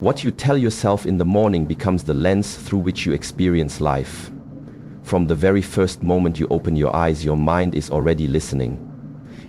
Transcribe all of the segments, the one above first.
What you tell yourself in the morning becomes the lens through which you experience life. From the very first moment you open your eyes, your mind is already listening.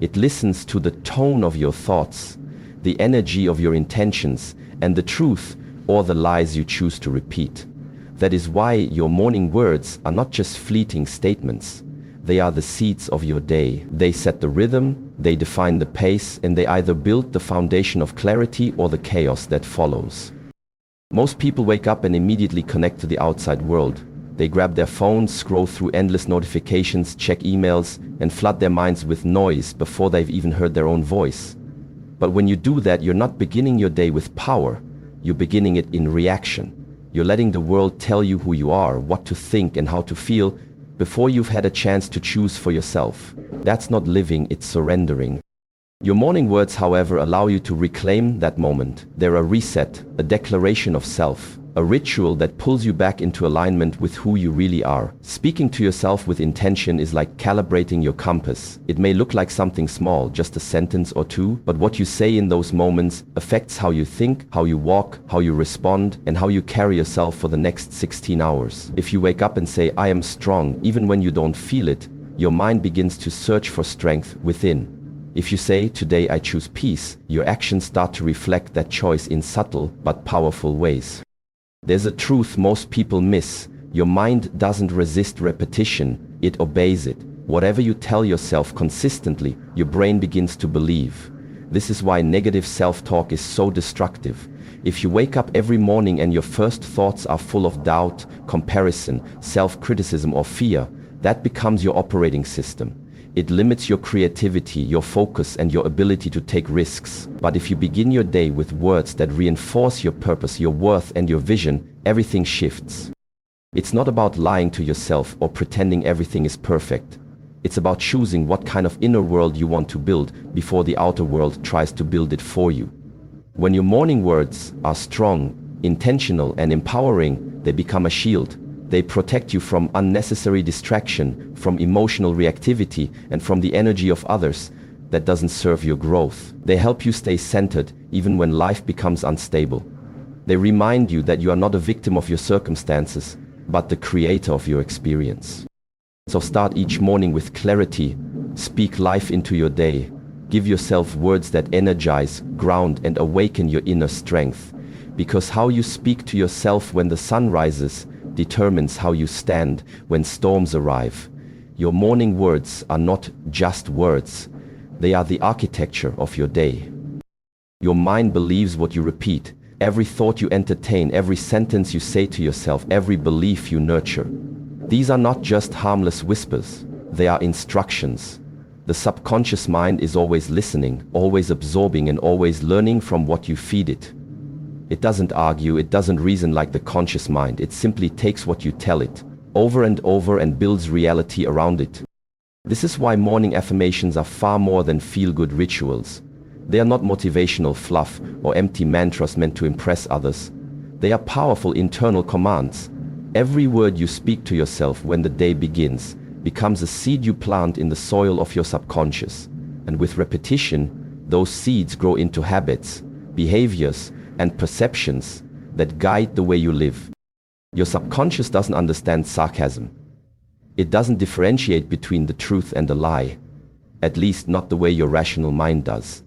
It listens to the tone of your thoughts, the energy of your intentions, and the truth or the lies you choose to repeat. That is why your morning words are not just fleeting statements. They are the seeds of your day. They set the rhythm, they define the pace, and they either build the foundation of clarity or the chaos that follows. Most people wake up and immediately connect to the outside world. They grab their phones, scroll through endless notifications, check emails, and flood their minds with noise before they've even heard their own voice. But when you do that, you're not beginning your day with power. You're beginning it in reaction. You're letting the world tell you who you are, what to think, and how to feel before you've had a chance to choose for yourself. That's not living, it's surrendering. Your morning words, however, allow you to reclaim that moment. They're a reset, a declaration of self, a ritual that pulls you back into alignment with who you really are. Speaking to yourself with intention is like calibrating your compass. It may look like something small, just a sentence or two, but what you say in those moments affects how you think, how you walk, how you respond, and how you carry yourself for the next 16 hours. If you wake up and say, "I am strong," even when you don't feel it, your mind begins to search for strength within. If you say, "Today I choose peace," your actions start to reflect that choice in subtle but powerful ways. There's a truth most people miss. Your mind doesn't resist repetition, it obeys it. Whatever you tell yourself consistently, your brain begins to believe. This is why negative self-talk is so destructive. If you wake up every morning and your first thoughts are full of doubt, comparison, self-criticism, or fear, that becomes your operating system. It limits your creativity, your focus, and your ability to take risks. But if you begin your day with words that reinforce your purpose, your worth, and your vision, everything shifts. It's not about lying to yourself or pretending everything is perfect. It's about choosing what kind of inner world you want to build before the outer world tries to build it for you. When your morning words are strong, intentional, and empowering, they become a shield. They protect you from unnecessary distraction, from emotional reactivity, and from the energy of others that doesn't serve your growth. They help you stay centered even when life becomes unstable. They remind you that you are not a victim of your circumstances, but the creator of your experience. So start each morning with clarity. Speak life into your day. Give yourself words that energize, ground, and awaken your inner strength. Because how you speak to yourself when the sun rises determines how you stand when storms arrive. Your morning words are not just words. They are the architecture of your day. Your mind believes what you repeat. Every thought you entertain, every sentence you say to yourself, every belief you nurture. These are not just harmless whispers. They are instructions. The subconscious mind is always listening, always absorbing, and always learning from what you feed it. It doesn't argue, it doesn't reason like the conscious mind. It simply takes what you tell it, over and over, and builds reality around it. This is why morning affirmations are far more than feel-good rituals. They are not motivational fluff or empty mantras meant to impress others. They are powerful internal commands. Every word you speak to yourself when the day begins becomes a seed you plant in the soil of your subconscious. And with repetition, those seeds grow into habits, behaviors, and perceptions that guide the way you live. Your subconscious doesn't understand sarcasm. It doesn't differentiate between the truth and the lie, at least not the way your rational mind does.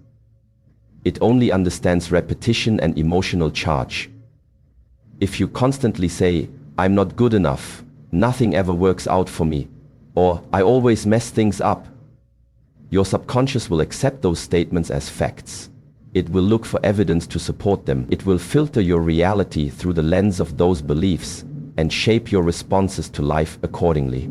It only understands repetition and emotional charge. If you constantly say, "I'm not good enough," "Nothing ever works out for me," or "I always mess things up," your subconscious will accept those statements as facts. It will look for evidence to support them. It will filter your reality through the lens of those beliefs and shape your responses to life accordingly.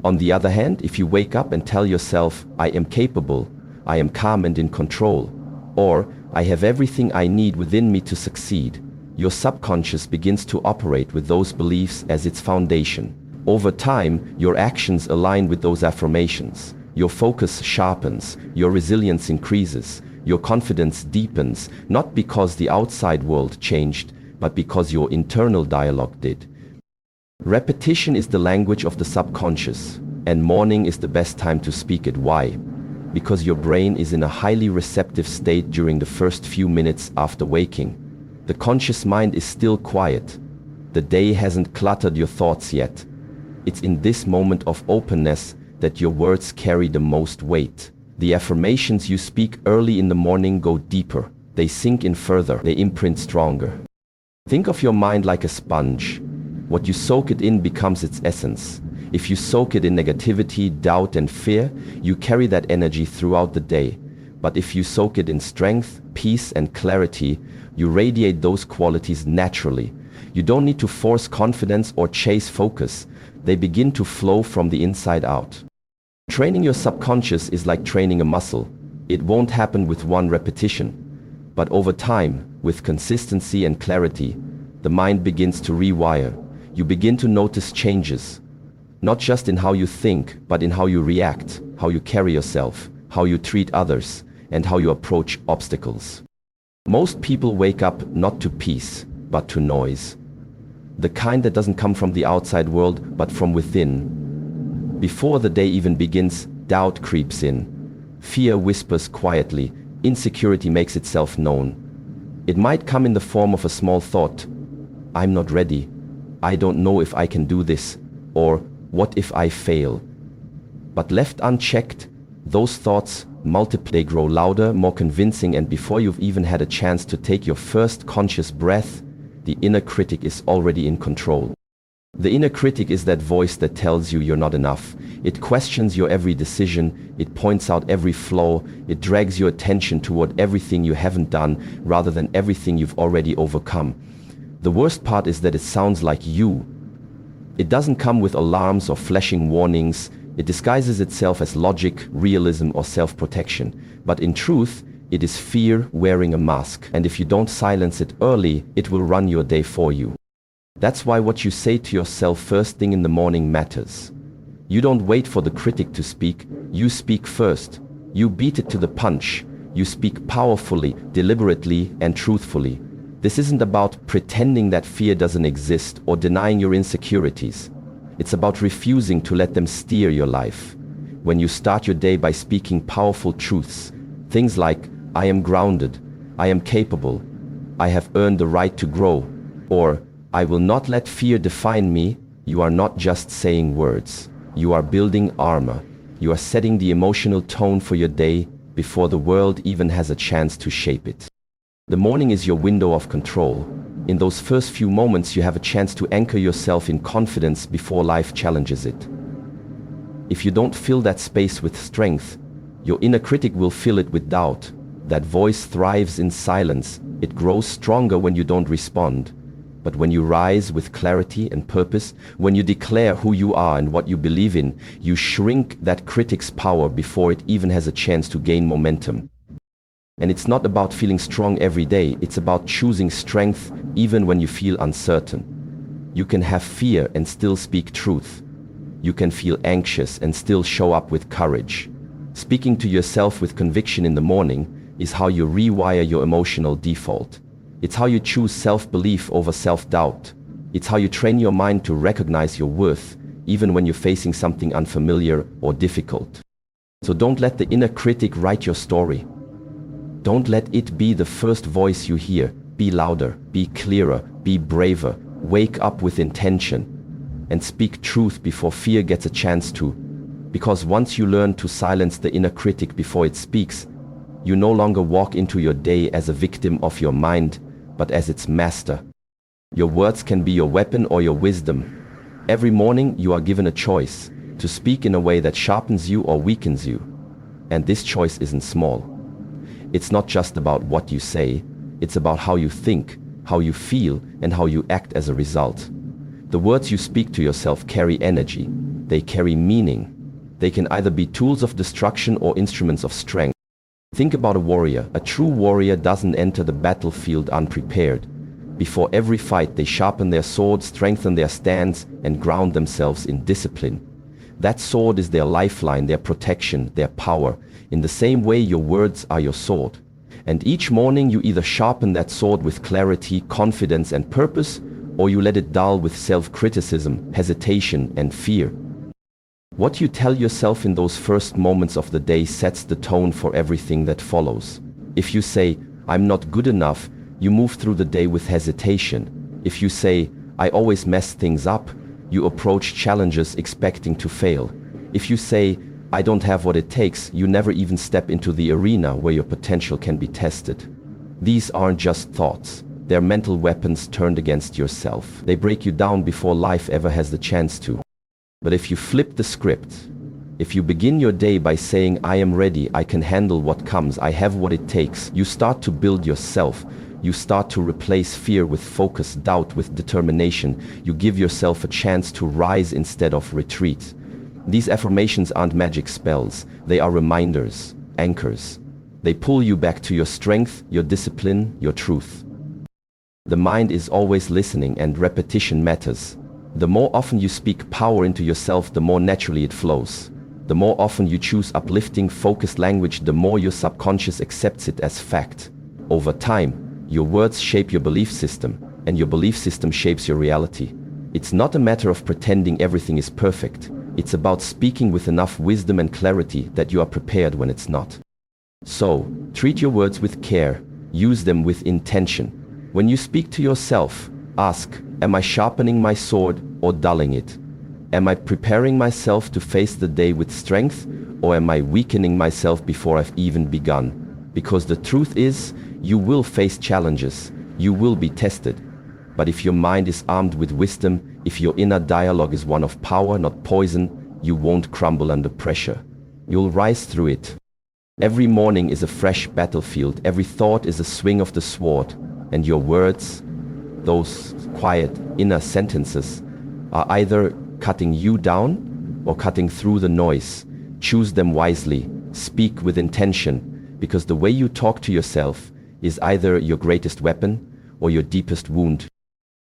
On the other hand, if you wake up and tell yourself, "I am capable," "I am calm and in control," or "I have everything I need within me to succeed," your subconscious begins to operate with those beliefs as its foundation. Over time, your actions align with those affirmations. Your focus sharpens, your resilience increases, your confidence deepens, not because the outside world changed, but because your internal dialogue did. Repetition is the language of the subconscious, and morning is the best time to speak it. Why? Because your brain is in a highly receptive state during the first few minutes after waking. The conscious mind is still quiet. The day hasn't cluttered your thoughts yet. It's in this moment of openness that your words carry the most weight. The affirmations you speak early in the morning go deeper. They sink in further. They imprint stronger. Think of your mind like a sponge. What you soak it in becomes its essence. If you soak it in negativity, doubt, and fear, you carry that energy throughout the day. But if you soak it in strength, peace, and clarity, you radiate those qualities naturally. You don't need to force confidence or chase focus. They begin to flow from the inside out. Training your subconscious is like training a muscle. It won't happen with one repetition. But over time, with consistency and clarity, the mind begins to rewire. You begin to notice changes, not just in how you think, but in how you react, how you carry yourself, how you treat others, and how you approach obstacles. Most people wake up not to peace, but to noise. The kind that doesn't come from the outside world, but from within. Before the day even begins, doubt creeps in. Fear whispers quietly. Insecurity makes itself known. It might come in the form of a small thought. I'm not ready. I don't know if I can do this. Or, what if I fail? But left unchecked, those thoughts multiply. They grow louder, more convincing, and before you've even had a chance to take your first conscious breath, the inner critic is already in control. The inner critic is that voice that tells you you're not enough. It questions your every decision, it points out every flaw, it drags your attention toward everything you haven't done rather than everything you've already overcome. The worst part is that it sounds like you. It doesn't come with alarms or flashing warnings. It disguises itself as logic, realism, or self-protection. But in truth, it is fear wearing a mask. And if you don't silence it early, it will run your day for you. That's why what you say to yourself first thing in the morning matters. You don't wait for the critic to speak, you speak first. You beat it to the punch. You speak powerfully, deliberately, and truthfully. This isn't about pretending that fear doesn't exist or denying your insecurities. It's about refusing to let them steer your life. When you start your day by speaking powerful truths, things like, I am grounded, I am capable, I have earned the right to grow, or I will not let fear define me, you are not just saying words. You are building armor. You are setting the emotional tone for your day before the world even has a chance to shape it. The morning is your window of control. In those first few moments, you have a chance to anchor yourself in confidence before life challenges it. If you don't fill that space with strength, your inner critic will fill it with doubt. That voice thrives in silence. It grows stronger when you don't respond. But when you rise with clarity and purpose, when you declare who you are and what you believe in, you shrink that critic's power before it even has a chance to gain momentum. And it's not about feeling strong every day, it's about choosing strength even when you feel uncertain. You can have fear and still speak truth. You can feel anxious and still show up with courage. Speaking to yourself with conviction in the morning is how you rewire your emotional default. It's how you choose self-belief over self-doubt. It's how you train your mind to recognize your worth, even when you're facing something unfamiliar or difficult. So don't let the inner critic write your story. Don't let it be the first voice you hear. Be louder, be clearer, be braver. Wake up with intention and speak truth before fear gets a chance to. Because once you learn to silence the inner critic before it speaks, you no longer walk into your day as a victim of your mind, but as its master. Your words can be your weapon or your wisdom. Every morning you are given a choice to speak in a way that sharpens you or weakens you. And this choice isn't small. It's not just about what you say, it's about how you think, how you feel, and how you act as a result. The words you speak to yourself carry energy. They carry meaning. They can either be tools of destruction or instruments of strength. Think about a warrior. A true warrior doesn't enter the battlefield unprepared. Before every fight, they sharpen their sword, strengthen their stance, and ground themselves in discipline. That sword is their lifeline, their protection, their power. In the same way, your words are your sword. And each morning you either sharpen that sword with clarity, confidence, and purpose, or you let it dull with self-criticism, hesitation, and fear. What you tell yourself in those first moments of the day sets the tone for everything that follows. If you say, I'm not good enough, you move through the day with hesitation. If you say, I always mess things up, you approach challenges expecting to fail. If you say, I don't have what it takes, you never even step into the arena where your potential can be tested. These aren't just thoughts. They're mental weapons turned against yourself. They break you down before life ever has the chance to. But if you flip the script, if you begin your day by saying, I am ready, I can handle what comes, I have what it takes, you start to build yourself. You start to replace fear with focus, doubt with determination. You give yourself a chance to rise instead of retreat. These affirmations aren't magic spells. They are reminders, anchors. They pull you back to your strength, your discipline, your truth. The mind is always listening, and repetition matters. The more often you speak power into yourself, the more naturally it flows. The more often you choose uplifting, focused language, the more your subconscious accepts it as fact. Over time, your words shape your belief system, and your belief system shapes your reality. It's not a matter of pretending everything is perfect. It's about speaking with enough wisdom and clarity that you are prepared when it's not. So, treat your words with care. Use them with intention. When you speak to yourself, ask, am I sharpening my sword or dulling it? Am I preparing myself to face the day with strength, or am I weakening myself before I've even begun? Because the truth is, you will face challenges. You will be tested. But if your mind is armed with wisdom, if your inner dialogue is one of power, not poison, you won't crumble under pressure. You'll rise through it. Every morning is a fresh battlefield. Every thought is a swing of the sword. And your words, those quiet inner sentences, are either cutting you down or cutting through the noise. Choose them wisely. Speak with intention, because the way you talk to yourself is either your greatest weapon or your deepest wound.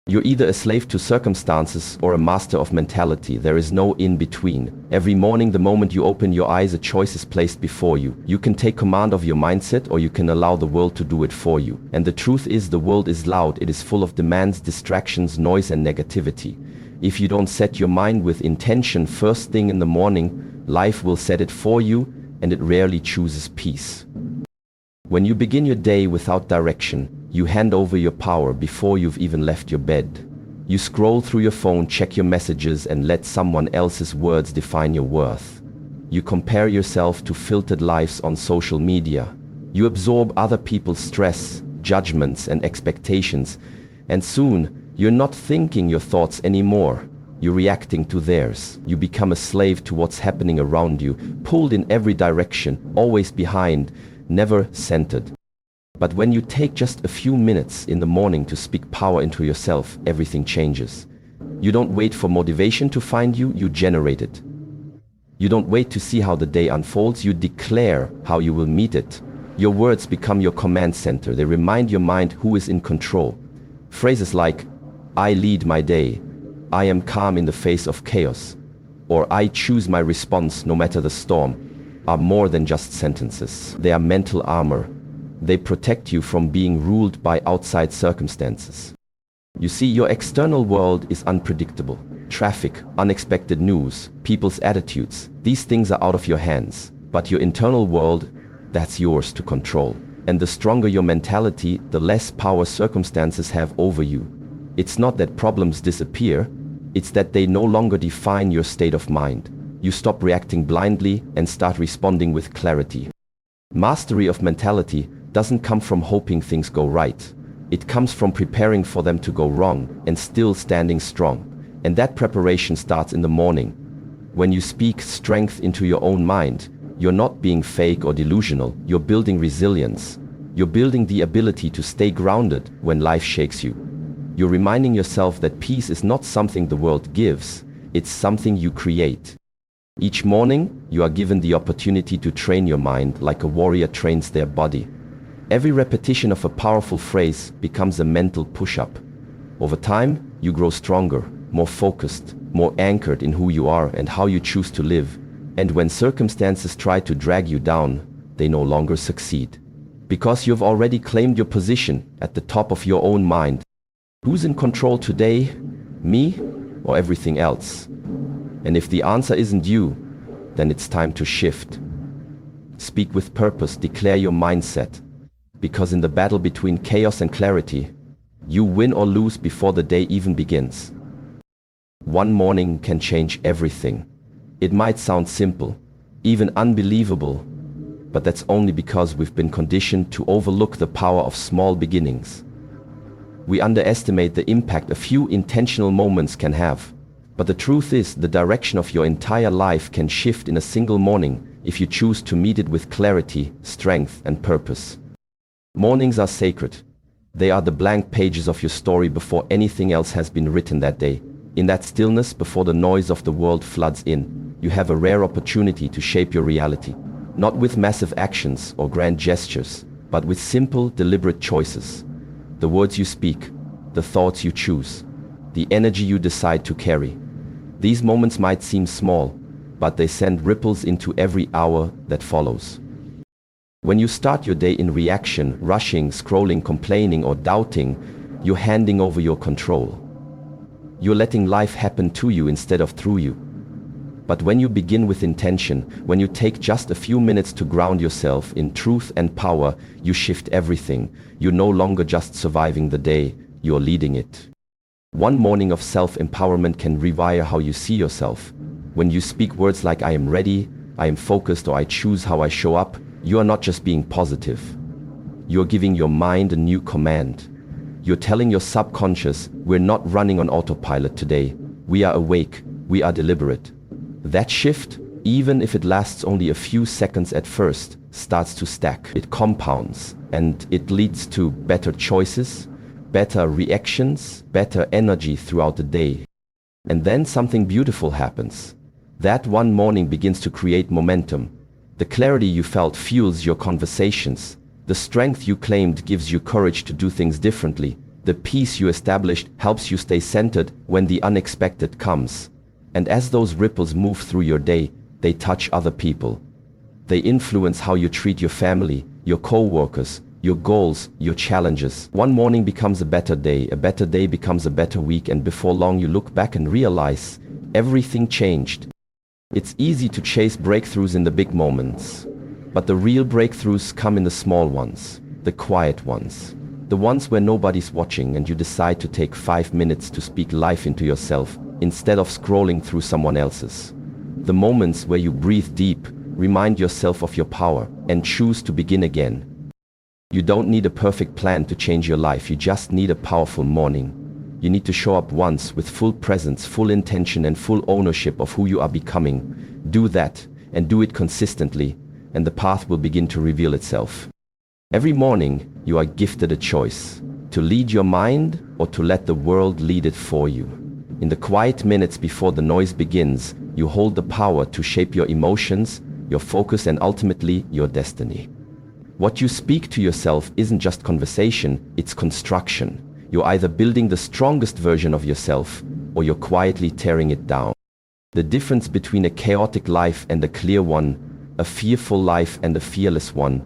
You're either a slave to circumstances or a master of mentality. There is no in between. Every morning, the moment you open your eyes, a choice is placed before you. You can take command of your mindset, or you can allow the world to do it for you. And the truth is, the world is loud. It is full of demands, distractions, noise, and negativity. If you don't set your mind with intention first thing in the morning, life will set it for you, and it rarely chooses peace. When you begin your day without direction, you hand over your power before you've even left your bed. You scroll through your phone, check your messages, and let someone else's words define your worth. You compare yourself to filtered lives on social media. You absorb other people's stress, judgments, and expectations, and soon you're not thinking your thoughts anymore. You're reacting to theirs. You become a slave to what's happening around you, pulled in every direction, always behind, never centered. But when you take just a few minutes in the morning to speak power into yourself, everything changes. You don't wait for motivation to find you, you generate it. You don't wait to see how the day unfolds, you declare how you will meet it. Your words become your command center. They remind your mind who is in control. Phrases like, I lead my day, I am calm in the face of chaos, or I choose my response no matter the storm, are more than just sentences. They are mental armor. They protect you from being ruled by outside circumstances. You see, your external world is unpredictable. Traffic, unexpected news, people's attitudes, these things are out of your hands. But your internal world, that's yours to control. And the stronger your mentality, the less power circumstances have over you. It's not that problems disappear, it's that they no longer define your state of mind. You stop reacting blindly and start responding with clarity. Mastery of mentality doesn't come from hoping things go right. It comes from preparing for them to go wrong and still standing strong. And that preparation starts in the morning. When you speak strength into your own mind, you're not being fake or delusional. You're building resilience. You're building the ability to stay grounded when life shakes you. You're reminding yourself that peace is not something the world gives, it's something you create. Each morning, you are given the opportunity to train your mind like a warrior trains their body. Every repetition of a powerful phrase becomes a mental push-up. Over time, you grow stronger, more focused, more anchored in who you are and how you choose to live. And when circumstances try to drag you down, they no longer succeed. Because you've already claimed your position at the top of your own mind. Who's in control today? Me or everything else? And if the answer isn't you, then it's time to shift. Speak with purpose, declare your mindset. because in the battle between chaos and clarity, you win or lose before the day even begins. One morning can change everything. It might sound simple, even unbelievable, but that's only because we've been conditioned to overlook the power of small beginnings. We underestimate the impact a few intentional moments can have. But the truth is, the direction of your entire life can shift in a single morning if you choose to meet it with clarity, strength, and purpose. Mornings are sacred. They are the blank pages of your story before anything else has been written that day. In that stillness, before the noise of the world floods in, you have a rare opportunity to shape your reality. Not with massive actions or grand gestures, but with simple, deliberate choices. The words you speak, the thoughts you choose, the energy you decide to carry. These moments might seem small, but they send ripples into every hour that follows. When you start your day in reaction, rushing, scrolling, complaining, or doubting, you're handing over your control. You're letting life happen to you instead of through you. But when you begin with intention, when you take just a few minutes to ground yourself in truth and power, you shift everything. You're no longer just surviving the day, you're leading it. One morning of self-empowerment can rewire how you see yourself. When you speak words like "I am ready," "I am focused," or "I choose how I show up," you are not just being positive. You're giving your mind a new command. You're telling your subconscious, we're not running on autopilot today. We are awake. We are deliberate. That shift, even if it lasts only a few seconds at first, starts to stack. It compounds, and it leads to better choices, better reactions, better energy throughout the day. And then something beautiful happens. That one morning begins to create momentum. The clarity you felt fuels your conversations. The strength you claimed gives you courage to do things differently. The peace you established helps you stay centered when the unexpected comes. And as those ripples move through your day, they touch other people. They influence how you treat your family, your co-workers, your goals, your challenges. One morning becomes a better day becomes a better week, and before long you look back and realize everything changed. It's easy to chase breakthroughs in the big moments, but the real breakthroughs come in the small ones, the quiet ones, the ones where nobody's watching and you decide to take 5 minutes to speak life into yourself instead of scrolling through someone else's. The moments where you breathe deep, remind yourself of your power, and choose to begin again. You don't need a perfect plan to change your life, you just need a powerful morning. You need to show up once with full presence, full intention, and full ownership of who you are becoming. Do that, and do it consistently, and the path will begin to reveal itself. Every morning, you are gifted a choice, to lead your mind or to let the world lead it for you. In the quiet minutes before the noise begins, you hold the power to shape your emotions, your focus, and ultimately your destiny. What you speak to yourself isn't just conversation, it's construction. You're either building the strongest version of yourself, or you're quietly tearing it down. The difference between a chaotic life and a clear one, a fearful life and a fearless one,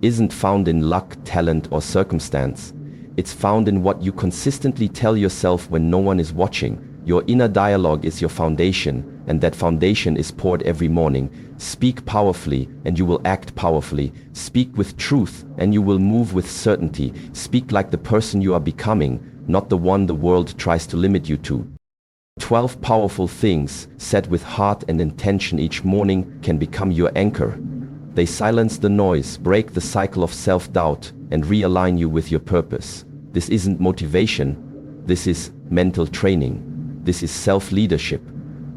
isn't found in luck, talent, or circumstance. It's found in what you consistently tell yourself when no one is watching. Your inner dialogue is your foundation, and that foundation is poured every morning. Speak powerfully, and you will act powerfully. Speak with truth, and you will move with certainty. Speak like the person you are becoming, not the one the world tries to limit you to. 12 powerful things, said with heart and intention each morning, can become your anchor. They silence the noise, break the cycle of self-doubt, and realign you with your purpose. This isn't motivation. This is mental training. This is self-leadership.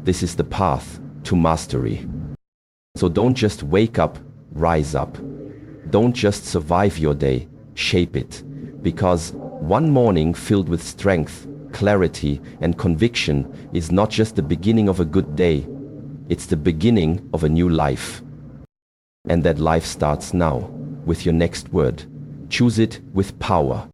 This is the path to mastery. So don't just wake up, rise up. Don't just survive your day, shape it. Because one morning filled with strength, clarity, and conviction is not just the beginning of a good day, it's the beginning of a new life. And that life starts now, with your next word. Choose it with power.